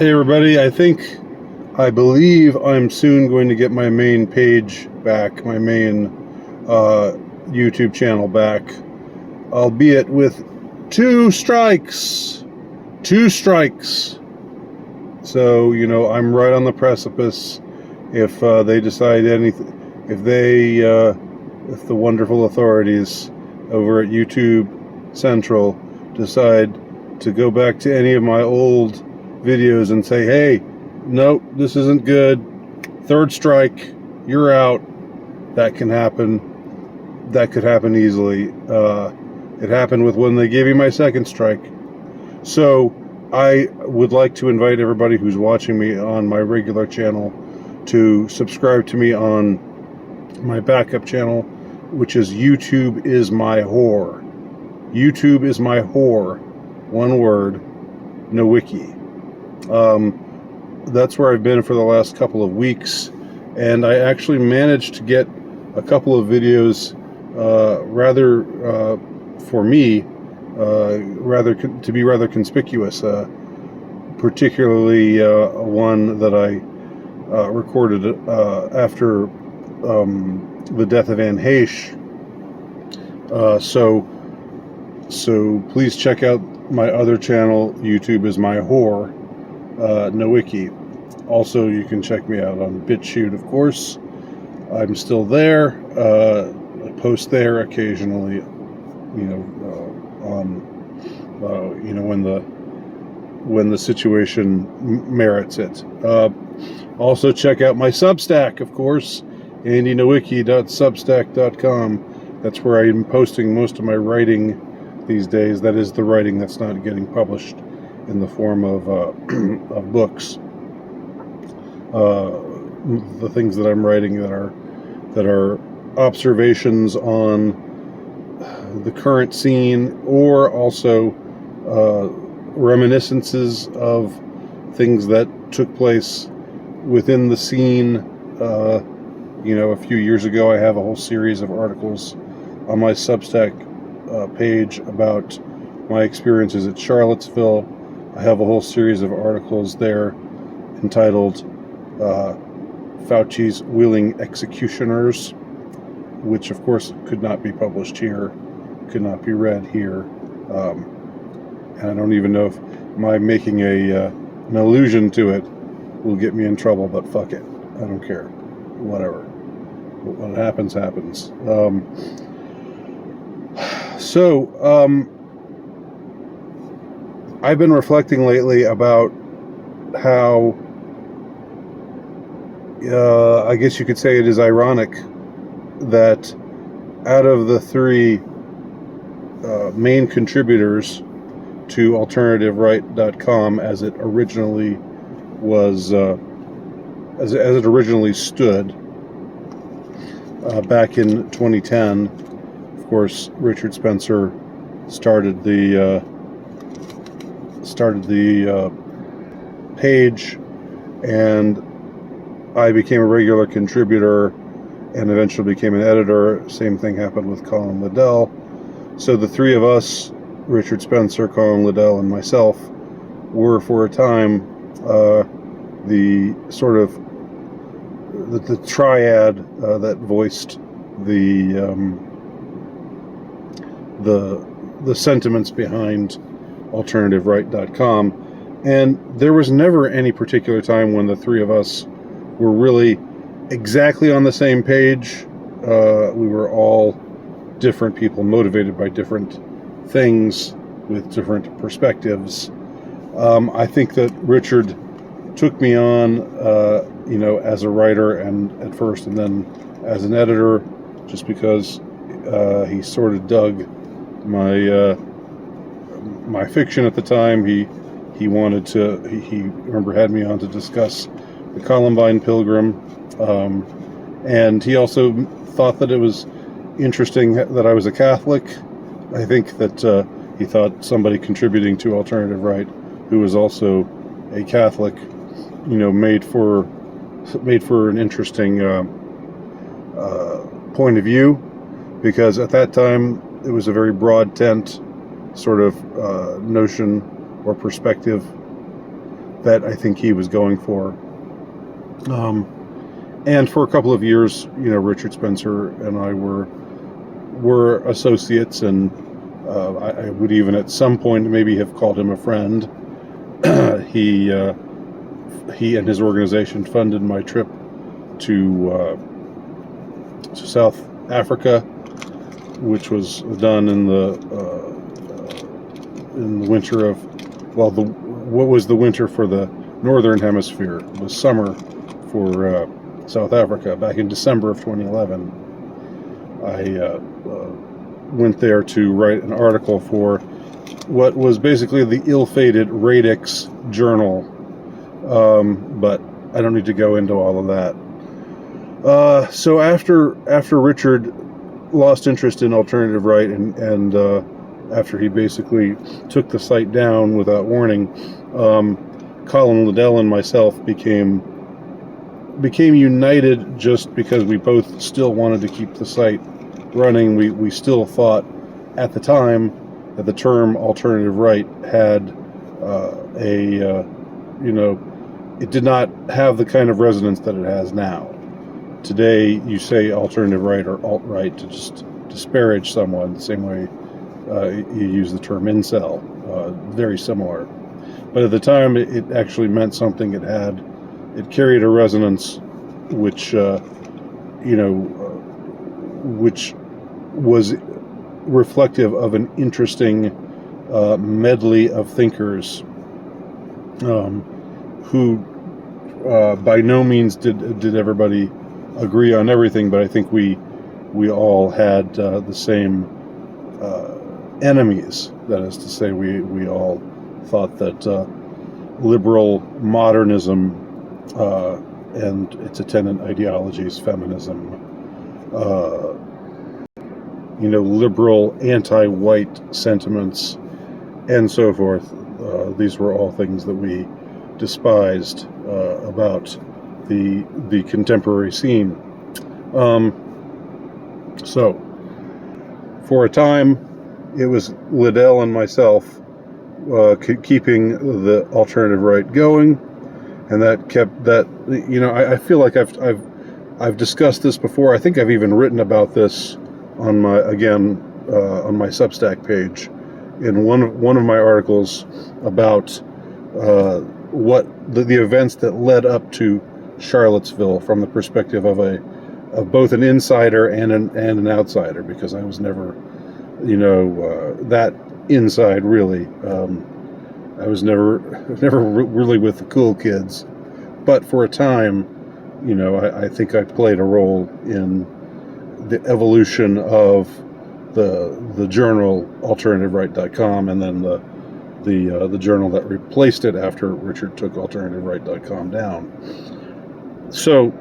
Hey everybody, I believe I'm soon going to get my main page back, my main YouTube channel back, albeit with two strikes. So, I'm right on the precipice. If they decide anything, if the wonderful authorities over at YouTube Central decide to go back to any of my old videos and say, hey, nope, this isn't good, third strike, you're out, that can happen. That could happen easily. It happened with when they gave me my second strike. So I would like to invite everybody who's watching me on my regular channel to subscribe to me on my backup channel, which is YouTube is my whore. YouTube is my whore. One word, no wiki. That's where I've been for the last couple of weeks, and I actually managed to get a couple of videos for me, to be rather conspicuous, particularly one that I recorded after the death of Anne Heche. So please check out my other channel, YouTube is my whore, no wiki. Also, you can check me out on BitChute, of course. I'm still there. I post there occasionally, when the situation merits it. Also, check out my Substack, of course, andynowicki.substack.com. That's where I'm posting most of my writing these days. That is the writing that's not getting published in the form of books. The things that I'm writing that are observations on the current scene, or also reminiscences of things that took place within the scene. A few years ago, I have a whole series of articles on my Substack page about my experiences at Charlottesville. I have a whole series of articles there entitled Fauci's Willing Executioners, which of course could not be published here, could not be read here. And I don't even know if my making an allusion to it will get me in trouble, but fuck it. I don't care. Whatever. What happens, happens. I've been reflecting lately about how I guess you could say it is ironic that out of the three main contributors to AlternativeRight.com, as it originally was, as it originally stood back in 2010, of course, Richard Spencer started the page, and I became a regular contributor and eventually became an editor. Same thing happened with Colin Liddell. So the three of us, Richard Spencer, Colin Liddell, and myself, were for a time the sort of the triad that voiced the sentiments behind AlternativeRight.com. And there was never any particular time when the three of us were really exactly on the same page. We were all different people, motivated by different things, with different perspectives. I think that Richard took me on, as a writer and at first, and then as an editor, just because he sort of dug my fiction at the time. He remember had me on to discuss the Columbine Pilgrim, and he also thought that it was interesting that I was a Catholic. I think that he thought somebody contributing to Alternative Right who was also a Catholic, made for an interesting point of view, because at that time it was a very broad tent sort of notion or perspective that I think he was going for. And for a couple of years, Richard Spencer and I were associates, and I would even at some point maybe have called him a friend. He and his organization funded my trip to South Africa, which was done in the winter of, what was the winter for the Northern Hemisphere? It was summer for South Africa. Back in December of 2011, I went there to write an article for what was basically the ill-fated Radix Journal, but I don't need to go into all of that. So after Richard lost interest in alternative right, and after he basically took the site down without warning, Colin, Liddell, and myself became united just because we both still wanted to keep the site running. We still thought at the time that the term alternative right had it did not have the kind of resonance that it has now. Today, you say alternative right or alt-right to just disparage someone, the same way you use the term incel. Very similar. But at the time, it actually meant something. It carried a resonance which was reflective of an interesting medley of thinkers who by no means did everybody agree on everything, but I think we all had the same enemies. That is to say, we all thought that liberal modernism and its attendant ideologies, feminism, liberal anti-white sentiments, and so forth, these were all things that we despised about the contemporary scene. So, for a time, it was Liddell and myself keeping the alternative right going, and that kept that. I feel like I've discussed this before. I think I've even written about this on my Substack page in one of my articles about what the events that led up to Charlottesville from the perspective of both an insider and an outsider, because I was never that inside really. I was never really with the cool kids, but for a time, I think I played a role in the evolution of the journal AlternativeRight.com, and then the journal that replaced it after Richard took AlternativeRight.com down. So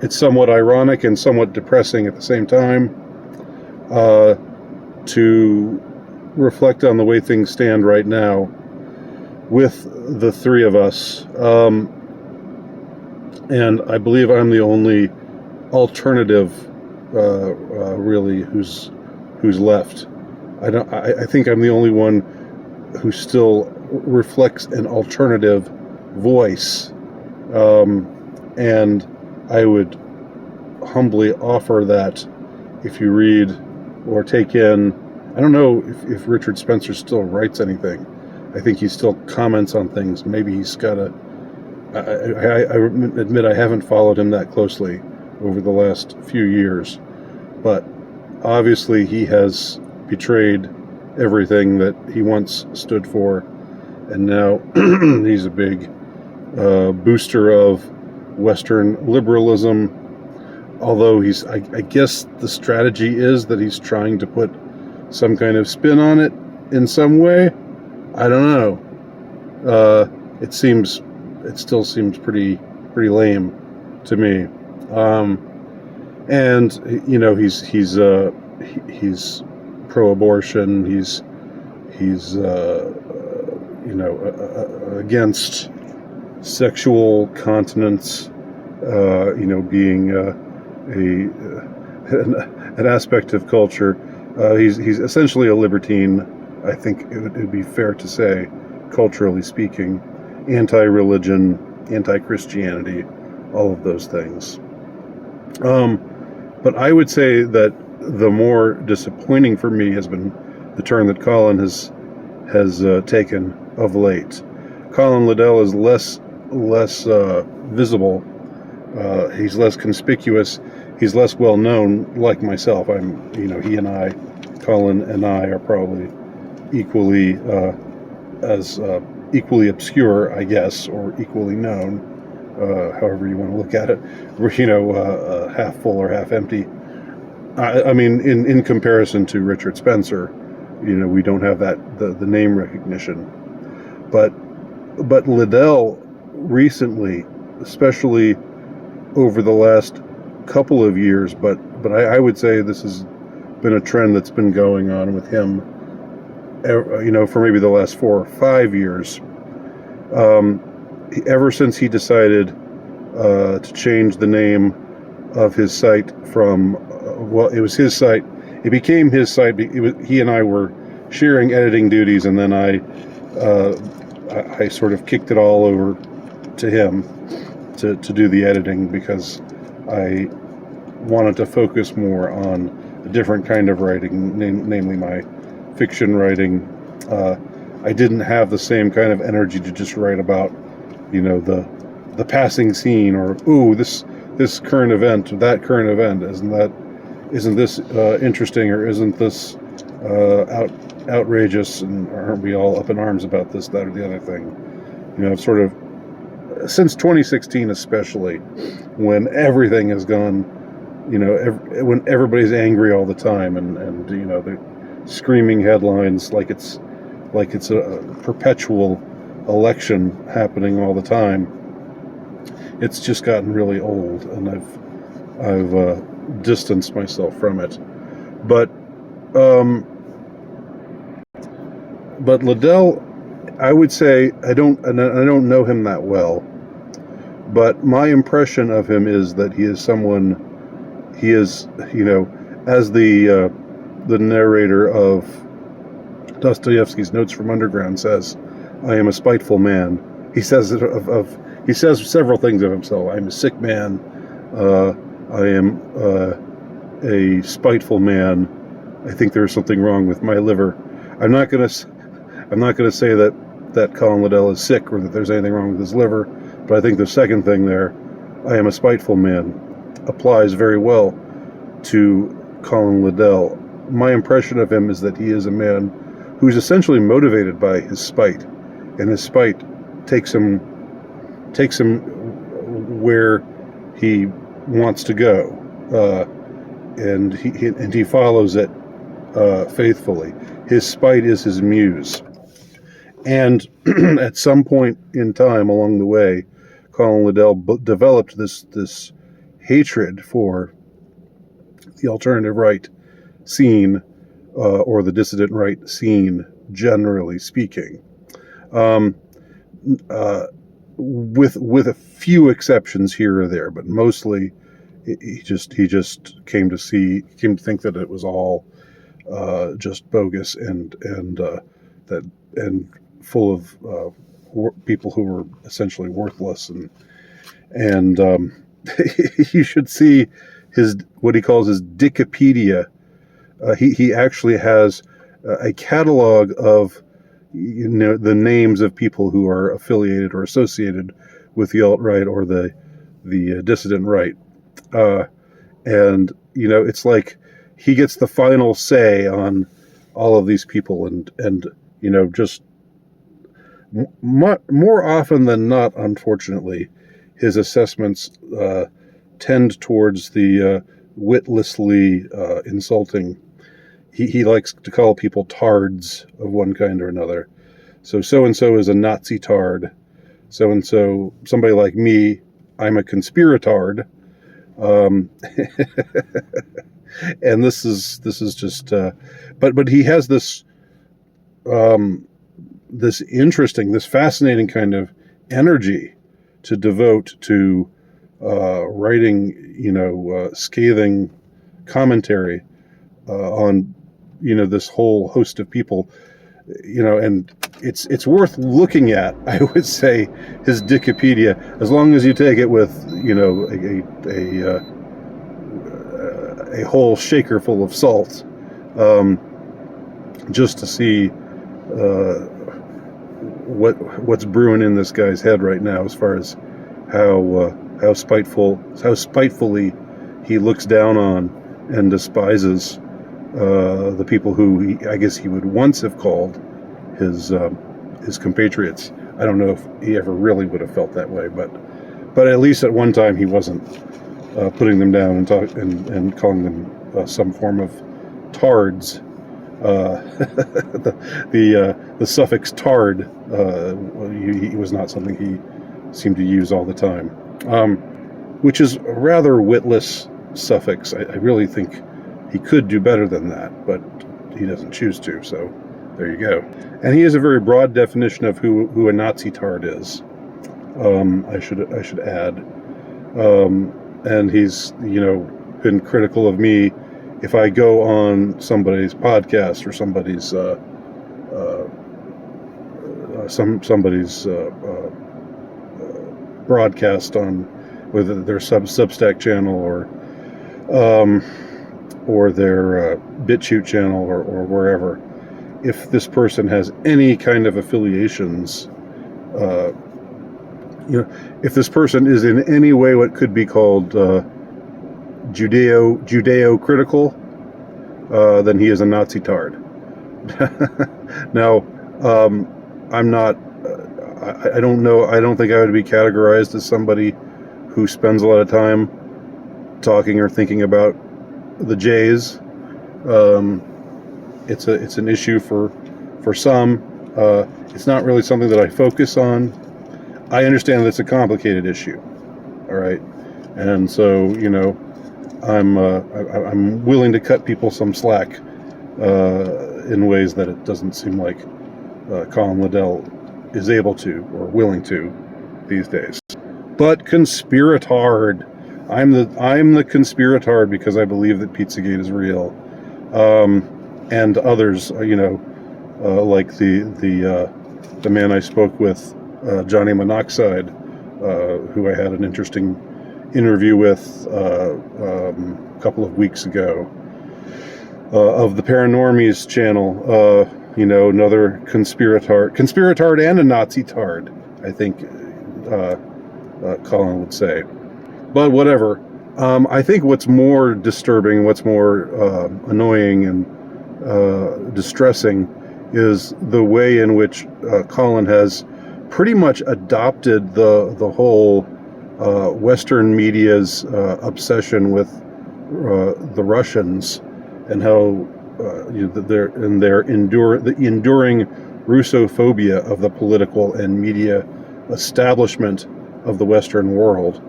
it's somewhat ironic and somewhat depressing at the same time to reflect on the way things stand right now with the three of us. And I believe I'm the only alternative really who's left. I think I'm the only one who still reflects an alternative voice, and I would humbly offer that if you read or take in, I don't know if Richard Spencer still writes anything. I think he still comments on things. Maybe he's got I admit I haven't followed him that closely over the last few years, but obviously he has betrayed everything that he once stood for, and now he's a big booster of Western liberalism, although I guess the strategy is that he's trying to put some kind of spin on it in some way. I don't know. It still seems pretty lame to me. And he's pro-abortion. He's against sexual continence. Being an aspect of culture. He's essentially a libertine. I think it would be fair to say, culturally speaking. anti-religion, anti-Christianity, all of those things. But I would say that the more disappointing for me has been the turn that Colin has taken of late. Colin Liddell is less visible. He's less conspicuous. He's less well known, like myself. Colin and I are probably equally equally obscure, I guess, or equally known, however you want to look at it. Half full or half empty. I mean, in comparison to Richard Spencer, we don't have the name recognition. But Liddell recently, especially over the last couple of years, but I would say this has been a trend that's been going on with him, for maybe the last 4 or 5 years. Ever since he decided to change the name of his site from, it was his site. It became his site. He and I were sharing editing duties, and then I sort of kicked it all over to him to do the editing, because I wanted to focus more on a different kind of writing, namely my fiction writing. I didn't have the same kind of energy to just write about, the passing scene, or this current event, that current event, isn't this interesting, or isn't this outrageous, and aren't we all up in arms about this, that, or the other thing? Sort of since 2016, especially, when everything has gone, when everybody's angry all the time, and they're screaming headlines like it's a perpetual election happening all the time. It's just gotten really old, and I've distanced myself from it. But Liddell, I would say, I don't know him that well, but my impression of him is that he is, as the narrator of Dostoevsky's Notes from Underground says, "I am a spiteful man." He says he says several things of himself. "I'm a sick man. I am a spiteful man. I think there's something wrong with my liver." I'm not going to say that Colin Liddell is sick, or that there's anything wrong with his liver, but I think the second thing there, "I am a spiteful man," applies very well to Colin Liddell. My impression of him is that he is a man who's essentially motivated by his spite, and his spite takes him where he wants to go, and he follows it faithfully. His spite is his muse, and at some point in time along the way, Colin Liddell developed this hatred for the alternative right scene, or the dissident right scene, generally speaking, with a few exceptions here or there, but mostly he just came to think that it was all just bogus and full of people who were essentially worthless, and you should see what he calls his Dickopedia. He actually has a catalog of the names of people who are affiliated or associated with the alt-right or the dissident right, and it's like he gets the final say on all of these people, and just more often than not, unfortunately, his assessments tend towards the witlessly insulting. He likes to call people tards of one kind or another. So-and-so is a Nazi tard. So-and-so, somebody like me, I'm a conspiratard. And this is just, but he has this fascinating kind of energy to devote to writing, scathing commentary on, this whole host of people, and it's worth looking at. I would say his Wikipedia, as long as you take it with a whole shaker full of salt, just to see what's brewing in this guy's head right now, as far as how spitefully he looks down on and despises the people who I guess he would once have called his compatriots. I don't know if he ever really would have felt that way, but at least at one time he wasn't putting them down and calling them some form of tards. The suffix tard he was not something he seemed to use all the time, which is a rather witless suffix. I really think he could do better than that, but he doesn't choose to, so there you go. And he has a very broad definition of who a Nazi tard is. I should add. And he's, been critical of me if I go on somebody's podcast or somebody's broadcast on whether their Substack channel or their BitChute channel or wherever. If this person has any kind of affiliations, if this person is in any way what could be called Judeo-critical, then he is a Nazi tard. Now, I'm not. I don't know. I don't think I would be categorized as somebody who spends a lot of time talking or thinking about the Jays. It's an issue for some. It's not really something that I focus on. I understand that it's a complicated issue. All right, and so I'm willing to cut people some slack in ways that it doesn't seem like Colin Liddell is able to or willing to these days. But conspiratard, I'm the conspiratard because I believe that Pizzagate is real, and others, like the man I spoke with, Johnny Monoxide, who I had an interesting interview with a couple of weeks ago, of the Paranormies channel. Another conspiratard and a Nazi tard, I think Colin would say. But whatever. I think what's more disturbing, what's more annoying and distressing is the way in which Colin has pretty much adopted the whole Western media's obsession with the Russians and how the enduring Russophobia of the political and media establishment of the Western world.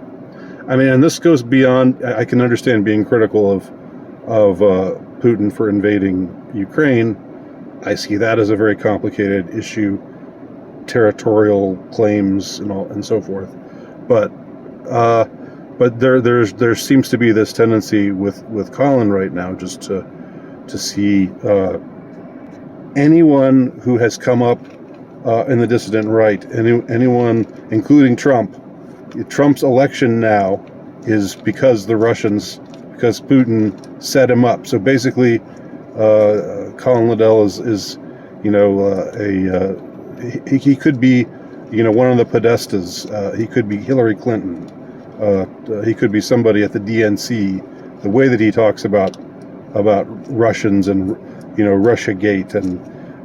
I mean, and this goes beyond. I can understand being critical of Putin for invading Ukraine. I see that as a very complicated issue, territorial claims and so forth. But there seems to be this tendency with Colin right now just to see anyone who has come up in the dissident right, anyone, including Trump. Trump's election now is because Putin set him up. So basically, Colin Liddell is he could be, one of the Podestas. He could be Hillary Clinton. He could be somebody at the DNC. The way that he talks about Russians and Russiagate, and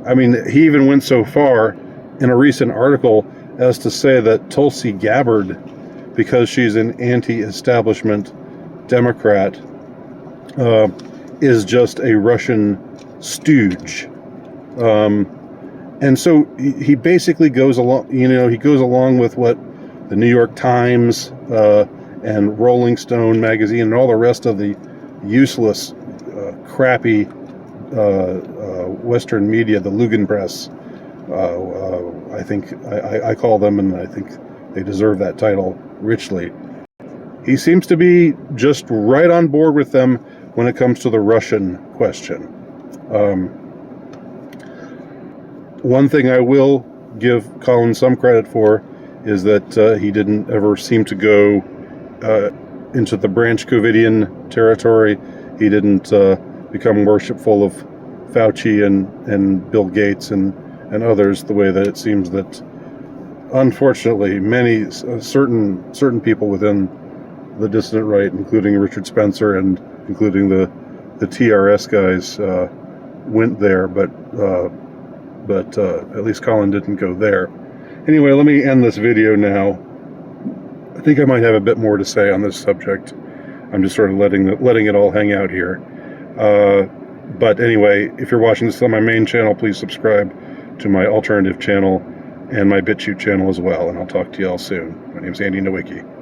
I mean, he even went so far in a recent article as to say that Tulsi Gabbard, because she's an anti-establishment Democrat, is just a Russian stooge. And so he basically goes along, he goes along with what the New York Times and Rolling Stone magazine and all the rest of the useless, crappy Western media, the Lugenpress, I think I call them, and I think they deserve that title richly. He seems to be just right on board with them when it comes to the Russian question. One thing I will give Colin some credit for is that he didn't ever seem to go into the Branch Covidian territory. He didn't become worshipful of Fauci and Bill Gates and others, the way that it seems that, unfortunately, many certain people within the dissident right, including Richard Spencer and including the TRS guys, went there, but at least Colin didn't go there. Anyway, let me end this video now. I think I might have a bit more to say on this subject. I'm just sort of letting it all hang out here. But anyway, if you're watching this on my main channel, please subscribe to my alternative channel and my BitChute channel as well. And I'll talk to you all soon. My name's Andy Nowicki.